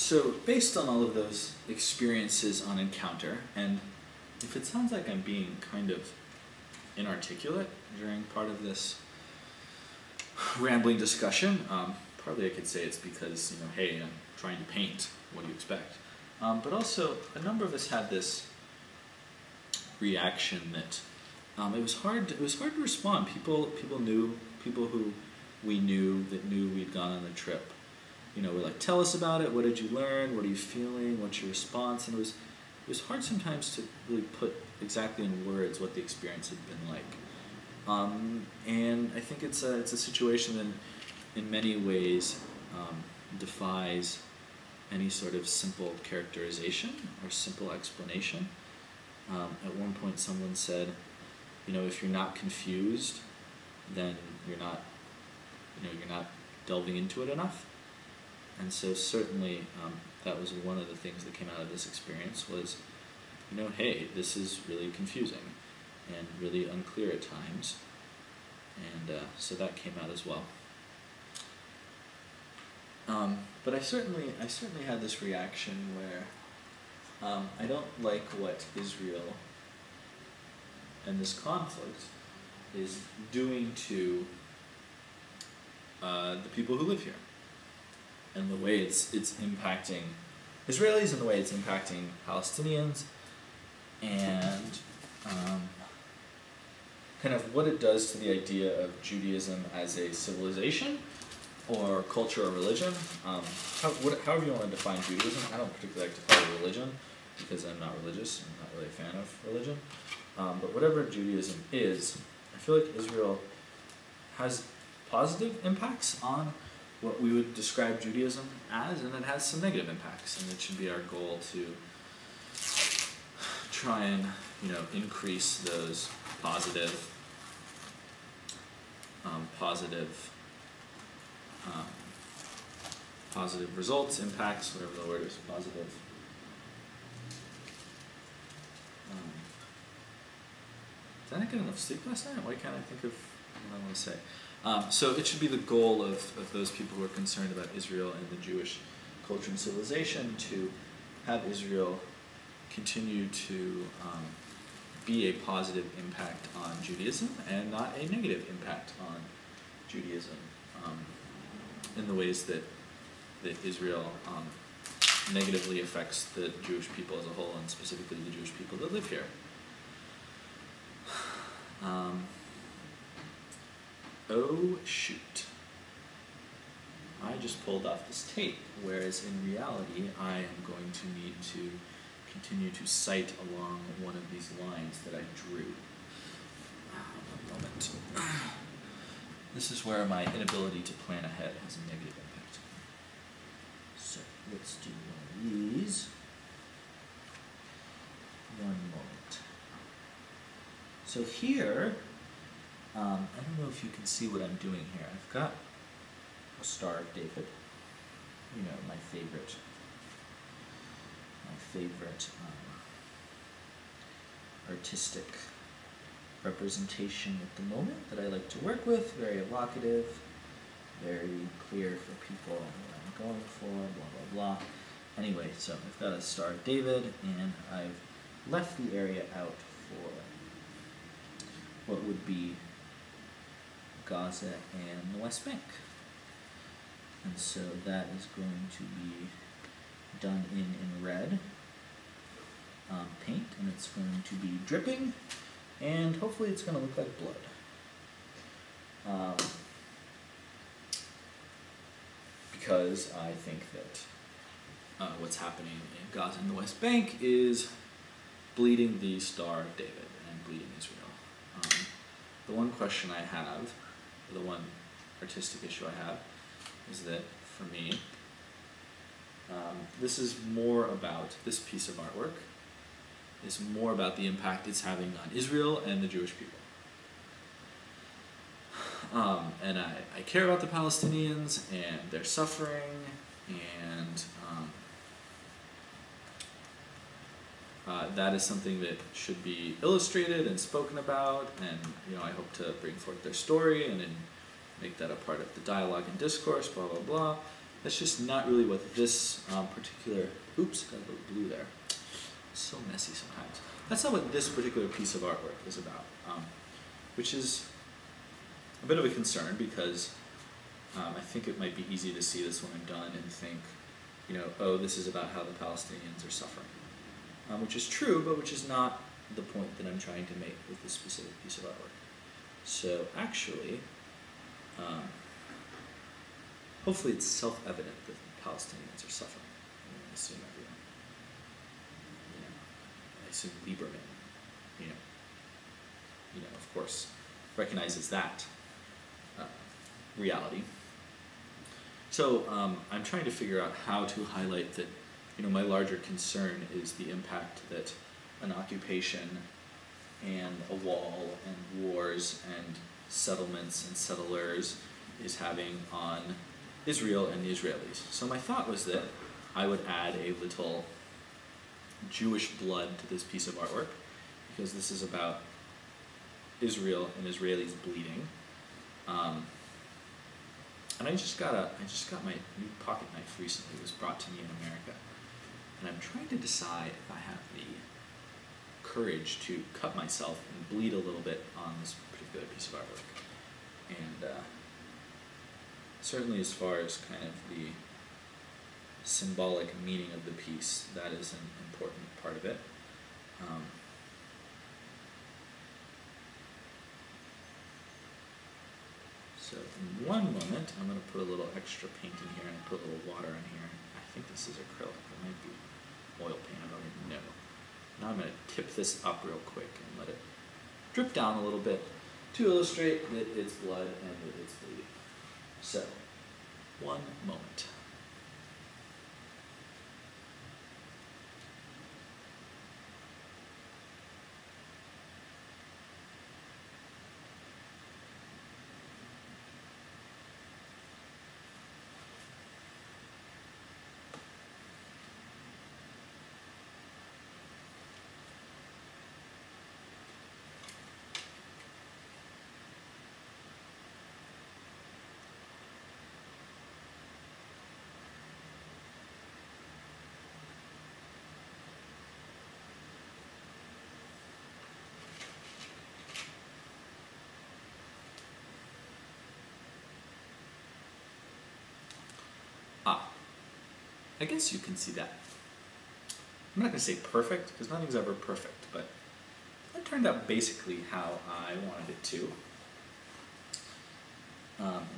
So based on all of those experiences on Encounter, and if it sounds like I'm being kind of inarticulate during part of this rambling discussion, partly I could say it's because, hey, I'm trying to paint, what do you expect? But also, a number of us had this reaction that it was hard to respond. People who we knew that knew we'd gone on the trip, were like, tell us about it, what did you learn, what are you feeling, what's your response? And it was hard sometimes to really put exactly in words what the experience had been like. And I think it's a situation that in many ways defies any sort of simple characterization or simple explanation. At one point someone said, if you're not confused, then you're not delving into it enough. And so certainly that was one of the things that came out of this experience was, hey, this is really confusing and really unclear at times. And so that came out as well. But I certainly had this reaction where I don't like what Israel and this conflict is doing to the people who live here, and the way it's impacting Israelis, and the way it's impacting Palestinians, and kind of what it does to the idea of Judaism as a civilization or culture or religion. However you want to define Judaism. I don't particularly like to call it religion because I'm not religious. I'm not really a fan of religion. But whatever Judaism is, I feel like Israel has positive impacts on what we would describe Judaism as, and it has some negative impacts, and it should be our goal to try and increase those positive results, impacts, whatever the word is, positive. Did I not get enough sleep last night? Why can't I think of what I want to say? So it should be the goal of those people who are concerned about Israel and the Jewish culture and civilization to have Israel continue to be a positive impact on Judaism and not a negative impact on Judaism in the ways that Israel negatively affects the Jewish people as a whole, and specifically the Jewish people that live here. Oh shoot. I just pulled off this tape, whereas in reality I am going to need to continue to cite along one of these lines that I drew. One moment. This is where my inability to plan ahead has a negative impact. So let's do one of these. One moment. So here, I don't know if you can see what I'm doing here. I've got a Star of David, my favorite artistic representation at the moment that I like to work with. Very evocative, very clear for people what I'm going for, blah, blah, blah. Anyway, so I've got a Star of David, and I've left the area out for what would be Gaza and the West Bank. And so that is going to be done in red paint, and it's going to be dripping, and hopefully it's going to look like blood. Because I think that what's happening in Gaza and the West Bank is bleeding the Star of David and bleeding Israel. The one question I have, or the one artistic issue I have, is that for me, this is more about, this piece of artwork is more about the impact it's having on Israel and the Jewish people. And I care about the Palestinians and their suffering, and that is something that should be illustrated and spoken about, and I hope to bring forth their story and then make that a part of the dialogue and discourse, blah, blah, blah. That's just not really what this particular, oops, got a little blue there. So messy sometimes. That's not what this particular piece of artwork is about, which is a bit of a concern because I think it might be easy to see this when I'm done and think, you know, oh, this is about how the Palestinians are suffering, which is true, but which is not the point that I'm trying to make with this specific piece of artwork. So actually, hopefully it's self-evident that the Palestinians are suffering. I assume everyone, you know, I assume Lieberman, you know, of course, recognizes that reality. So I'm trying to figure out how to highlight that, you know, my larger concern is the impact that an occupation and a wall and wars and settlements and settlers is having on Israel and the Israelis. So my thought was that I would add a little Jewish blood to this piece of artwork because this is about Israel and Israelis bleeding. And I just got my new pocket knife recently. It was brought to me in America. And I'm trying to decide if I have the courage to cut myself and bleed a little bit on this particular piece of artwork. And certainly as far as kind of the symbolic meaning of the piece, that is an important part of it. So in one moment, I'm going to put a little extra paint in here and put a little water in here. I think this is acrylic. It might be oil paint. I don't even know. Now I'm going to tip this up real quick and let it drip down a little bit to illustrate that it's blood and that it's bleeding. So, one moment. I guess you can see that. I'm not going to say perfect, because nothing's ever perfect, but it turned out basically how I wanted it to.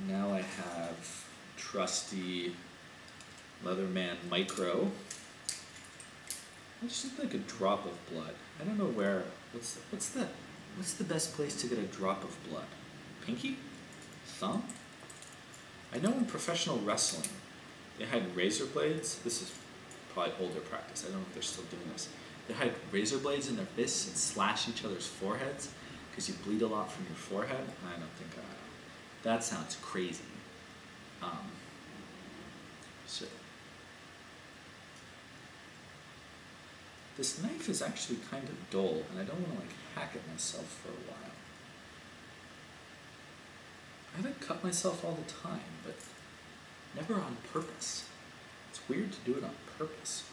Now I have trusty Leatherman Micro. I just look like a drop of blood. I don't know where, what's the best place to get a drop of blood? Pinky? Thumb? I know in professional wrestling, they had razor blades. This is probably older practice. I don't know if they're still doing this. They had razor blades in their fists and slash each other's foreheads because you bleed a lot from your forehead. I don't think that sounds crazy. So this knife is actually kind of dull, and I don't want to like hack at myself for a while. I haven't cut myself all the time, but never on purpose. It's weird to do it on purpose.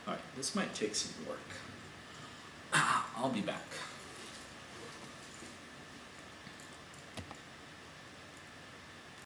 Alright, this might take some work. I'll be back.